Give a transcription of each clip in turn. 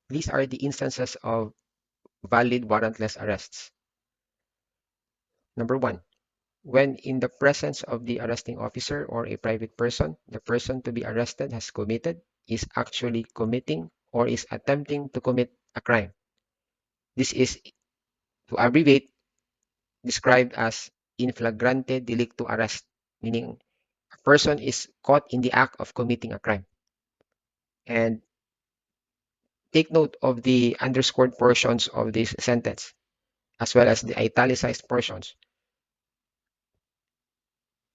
These are the instances of valid warrantless arrests. Number 1, when in the presence of the arresting officer or a private person, the person to be arrested has committed, is actually committing, or is attempting to commit a crime. This is, to abbreviate, described as in flagrante delicto arrest, meaning a person is caught in the act of committing a crime. And take note of the underscored portions of this sentence, as well as the italicized portions.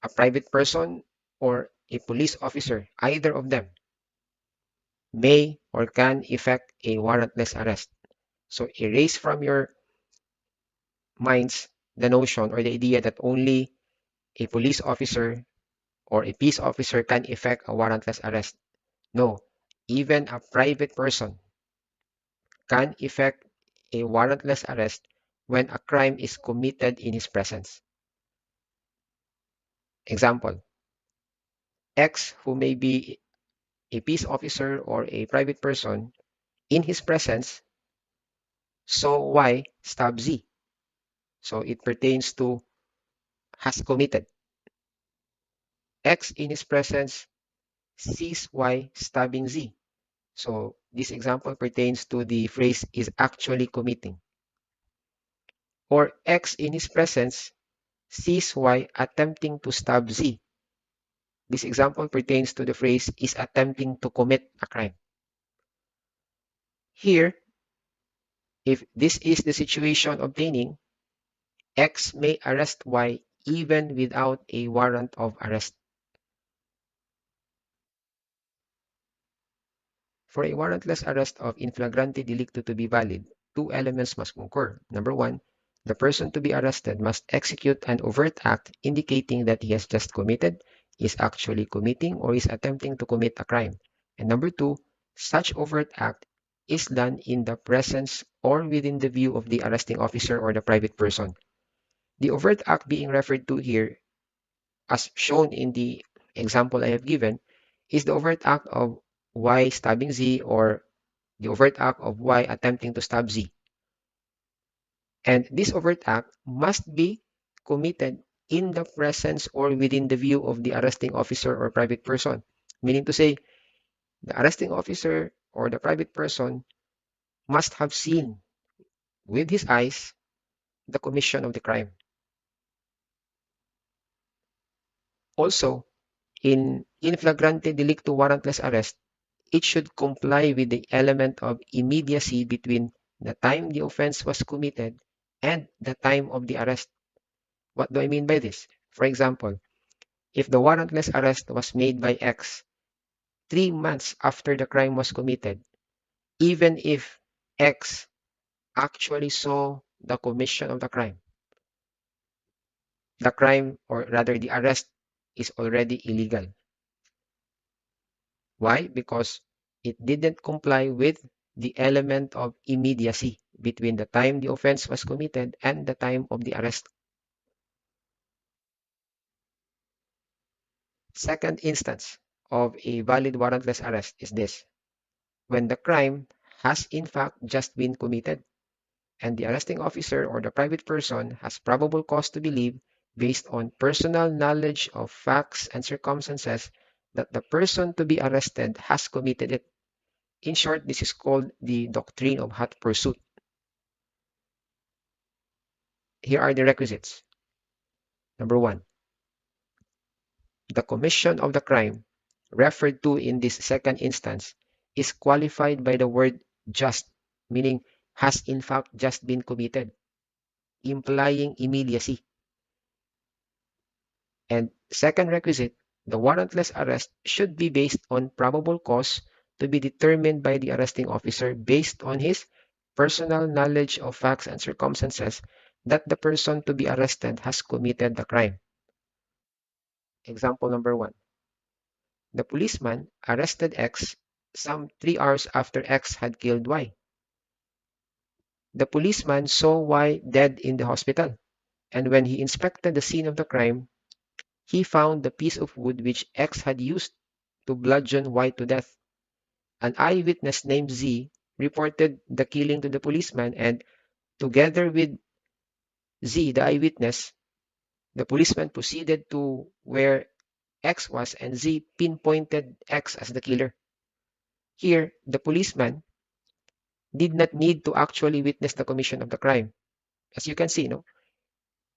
A private person or a police officer, either of them, may or can effect a warrantless arrest. So erase from your minds the notion or the idea that only a police officer or a peace officer can effect a warrantless arrest. No, even a private person can effect a warrantless arrest when a crime is committed in his presence. Example, X, who may be a peace officer or a private person, in his presence saw Y stab Z. So it pertains to has committed. X in his presence sees Y stabbing Z. So this example pertains to the phrase is actually committing. Or X in his presence sees Y attempting to stab Z. This example pertains to the phrase is attempting to commit a crime. Here, if this is the situation obtaining, X may arrest Y even without a warrant of arrest. For a warrantless arrest of in flagrante delicto to be valid, two elements must concur. Number 1, the person to be arrested must execute an overt act indicating that he has just committed, is actually committing, or is attempting to commit a crime. And number 2, such overt act is done in the presence or within the view of the arresting officer or the private person. The overt act being referred to here, as shown in the example I have given, is the overt act of Y stabbing Z, or the overt act of Y attempting to stab Z. And this overt act must be committed in the presence or within the view of the arresting officer or private person. Meaning to say, the arresting officer or the private person must have seen with his eyes the commission of the crime. Also, in flagrante delicto warrantless arrest, it should comply with the element of immediacy between the time the offense was committed and the time of the arrest. What do I mean by this? For example, if the warrantless arrest was made by X 3 months after the crime was committed, even if X actually saw the commission of the crime, or rather the arrest, is already illegal. Why? Because it didn't comply with the element of immediacy between the time the offense was committed and the time of the arrest. Second instance of a valid warrantless arrest is this: when the crime has in fact just been committed, and the arresting officer or the private person has probable cause to believe, based on personal knowledge of facts and circumstances, that the person to be arrested has committed it. In short, this is called the doctrine of hot pursuit. Here are the requisites. Number 1, the commission of the crime referred to in this second instance is qualified by the word just, meaning has in fact just been committed, implying immediacy. And second requisite, the warrantless arrest should be based on probable cause to be determined by the arresting officer based on his personal knowledge of facts and circumstances that the person to be arrested has committed the crime. Example number 1. The policeman arrested X some 3 hours after X had killed Y. The policeman saw Y dead in the hospital, and when he inspected the scene of the crime, he found the piece of wood which X had used to bludgeon Y to death. An eyewitness named Z reported the killing to the policeman, and together with Z, the eyewitness, the policeman proceeded to where X was, and Z pinpointed X as the killer. Here, the policeman did not need to actually witness the commission of the crime. As you can see, no,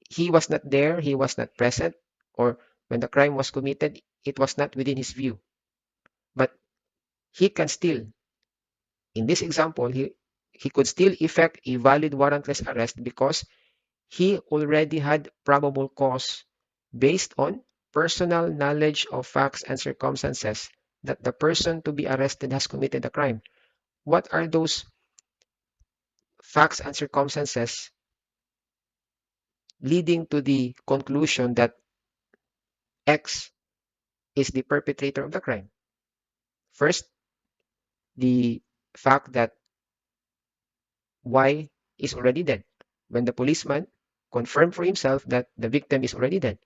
he was not there, he was not present, or when the crime was committed, it was not within his view. But he can still, in this example, he could still effect a valid warrantless arrest because he already had probable cause based on personal knowledge of facts and circumstances that the person to be arrested has committed a crime. What are those facts and circumstances leading to the conclusion that X is the perpetrator of the crime? First, the fact that Y is already dead. When the policeman confirmed for himself that the victim is already dead.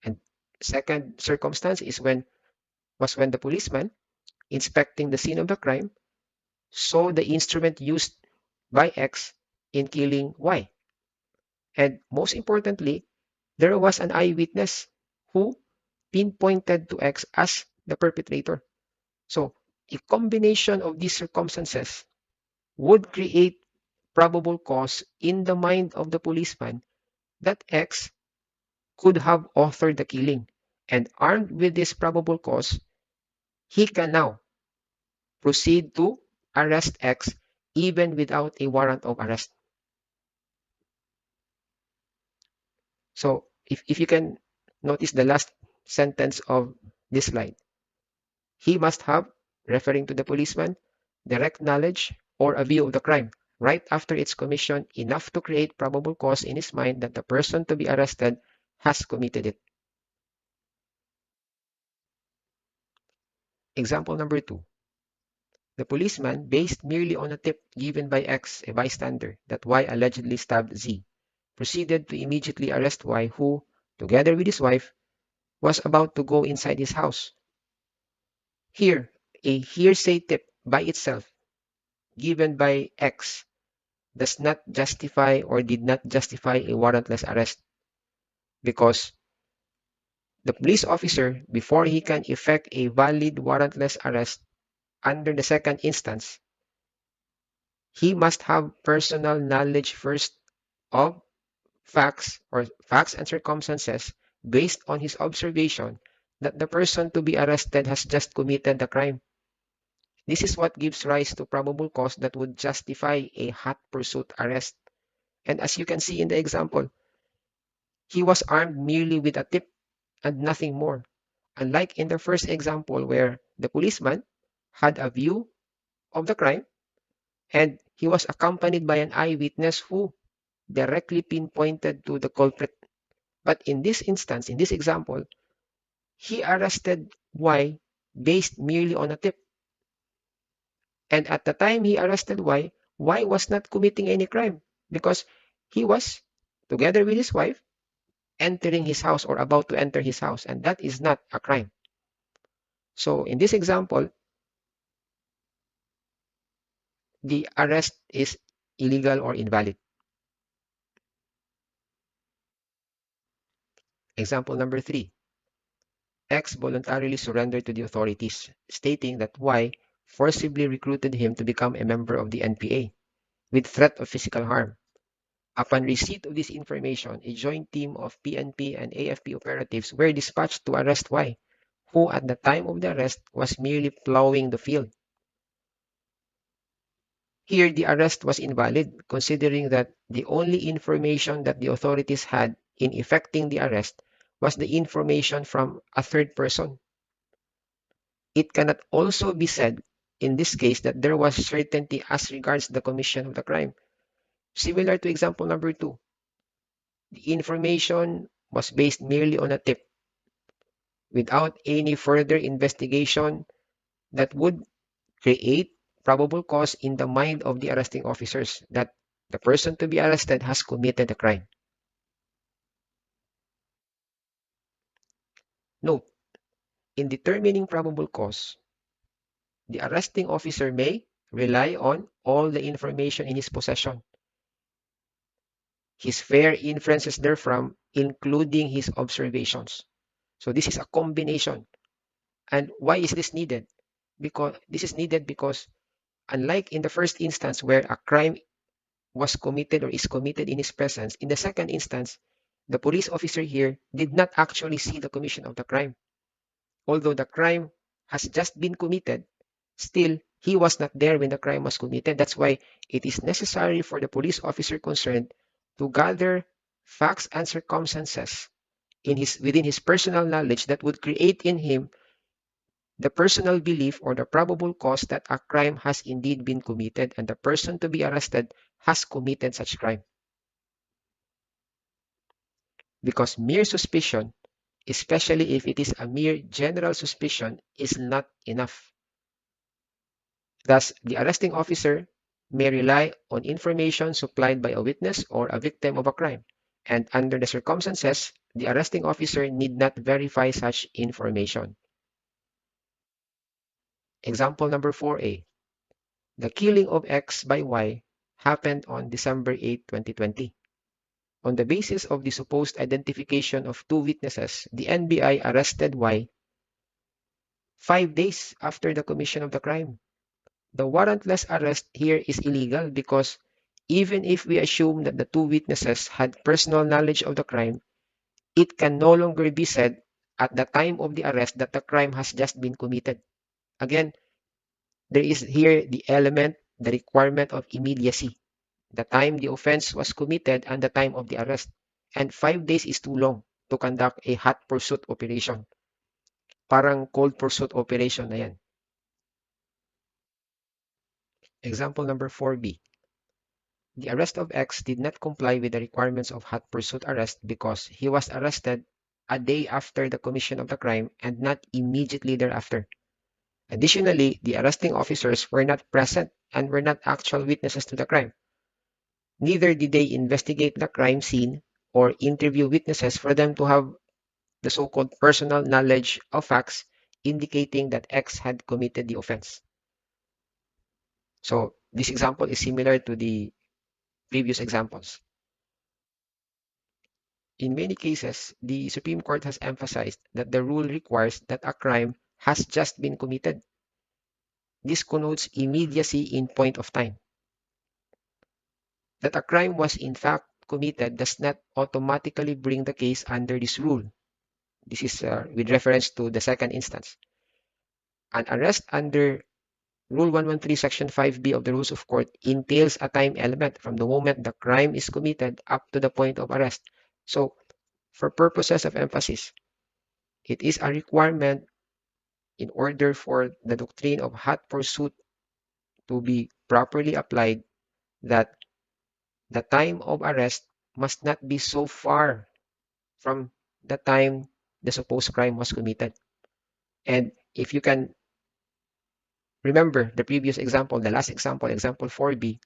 And second circumstance is when the policeman inspecting the scene of the crime saw the instrument used by X in killing Y. And most importantly, there was an eyewitness who pinpointed to X as the perpetrator. So a combination of these circumstances would create probable cause in the mind of the policeman that X could have authored the killing. And armed with this probable cause, he can now proceed to arrest X even without a warrant of arrest. So if you can notice the last sentence of this slide, he must have, referring to the policeman, direct knowledge or a view of the crime right after its commission, enough to create probable cause in his mind that the person to be arrested has committed it. Example number 2. The policeman, based merely on a tip given by X, a bystander, that Y allegedly stabbed Z, proceeded to immediately arrest Y, who, together with his wife, was about to go inside his house. Here, a hearsay tip by itself, given by X, does not justify or did not justify a warrantless arrest, because the police officer, before he can effect a valid warrantless arrest under the second instance, he must have personal knowledge first of facts and circumstances based on his observation that the person to be arrested has just committed the crime. This is what gives rise to probable cause that would justify a hot pursuit arrest. And as you can see in the example, he was armed merely with a tip and nothing more. Unlike in the first example where the policeman had a view of the crime and he was accompanied by an eyewitness who directly pinpointed to the culprit. But in this instance, in this example, he arrested Y based merely on a tip. And at the time he arrested Y was not committing any crime because he was, together with his wife, entering his house or about to enter his house, and that is not a crime. So in this example, the arrest is illegal or invalid. Example number 3. X voluntarily surrendered to the authorities, stating that Y forcibly recruited him to become a member of the NPA with threat of physical harm. Upon receipt of this information, a joint team of PNP and AFP operatives were dispatched to arrest Y, who at the time of the arrest was merely plowing the field. Here, the arrest was invalid, considering that the only information that the authorities had in effecting the arrest was the information from a third person. It cannot also be said in this case that there was certainty as regards the commission of the crime. Similar to example number 2, the information was based merely on a tip without any further investigation that would create probable cause in the mind of the arresting officers that the person to be arrested has committed a crime. Note, in determining probable cause, the arresting officer may rely on all the information in his possession, his fair inferences therefrom, including his observations. So this is a combination. And why is this needed? Because this is needed because unlike in the first instance where a crime was committed or is committed in his presence, in the second instance, the police officer here did not actually see the commission of the crime. Although the crime has just been committed, still he was not there when the crime was committed. That's why it is necessary for the police officer concerned to gather facts and circumstances within his personal knowledge that would create in him the personal belief or the probable cause that a crime has indeed been committed and the person to be arrested has committed such crime. Because mere suspicion, especially if it is a mere general suspicion, is not enough. Thus, the arresting officer may rely on information supplied by a witness or a victim of a crime, and under the circumstances, the arresting officer need not verify such information. Example number 4A. The killing of X by Y happened on December 8, 2020. On the basis of the supposed identification of two witnesses, the NBI arrested Y 5 days after the commission of the crime. The warrantless arrest here is illegal because even if we assume that the two witnesses had personal knowledge of the crime, it can no longer be said at the time of the arrest that the crime has just been committed. Again, there is here the element, the requirement of immediacy, the time the offense was committed and the time of the arrest. And 5 days is too long to conduct a hot pursuit operation. Parang cold pursuit operation na yan. Example number 4B. The arrest of X did not comply with the requirements of hot pursuit arrest because he was arrested a day after the commission of the crime and not immediately thereafter. Additionally, the arresting officers were not present and were not actual witnesses to the crime. Neither did they investigate the crime scene or interview witnesses for them to have the so-called personal knowledge of facts indicating that X had committed the offense. So this example is similar to the previous examples. In many cases, the Supreme Court has emphasized that the rule requires that a crime has just been committed. This connotes immediacy in point of time. That a crime was in fact committed does not automatically bring the case under this rule. This is with reference to the second instance. An arrest under Rule 113, Section 5B of the Rules of Court entails a time element from the moment the crime is committed up to the point of arrest. So, for purposes of emphasis, it is a requirement in order for the doctrine of hot pursuit to be properly applied that the time of arrest must not be so far from the time the supposed crime was committed. And if you can remember the previous example, the last example, example 4B,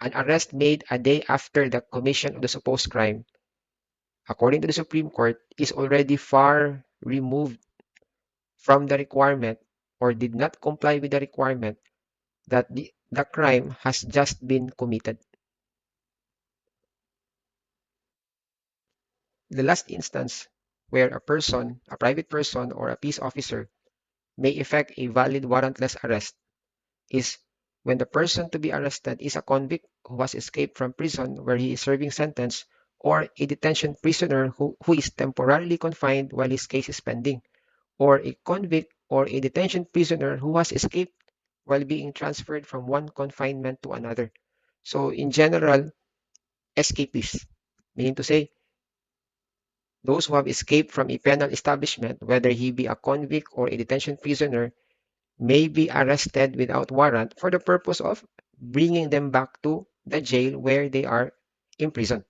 an arrest made a day after the commission of the supposed crime, according to the Supreme Court, is already far removed from the requirement or did not comply with the requirement that the crime has just been committed. The last instance where a person, a private person, or a peace officer may effect a valid warrantless arrest is when the person to be arrested is a convict who has escaped from prison where he is serving sentence, or a detention prisoner who is temporarily confined while his case is pending, or a convict or a detention prisoner who has escaped while being transferred from one confinement to another. So in general, escapees, meaning to say, those who have escaped from a penal establishment, whether he be a convict or a detention prisoner, may be arrested without warrant for the purpose of bringing them back to the jail where they are imprisoned.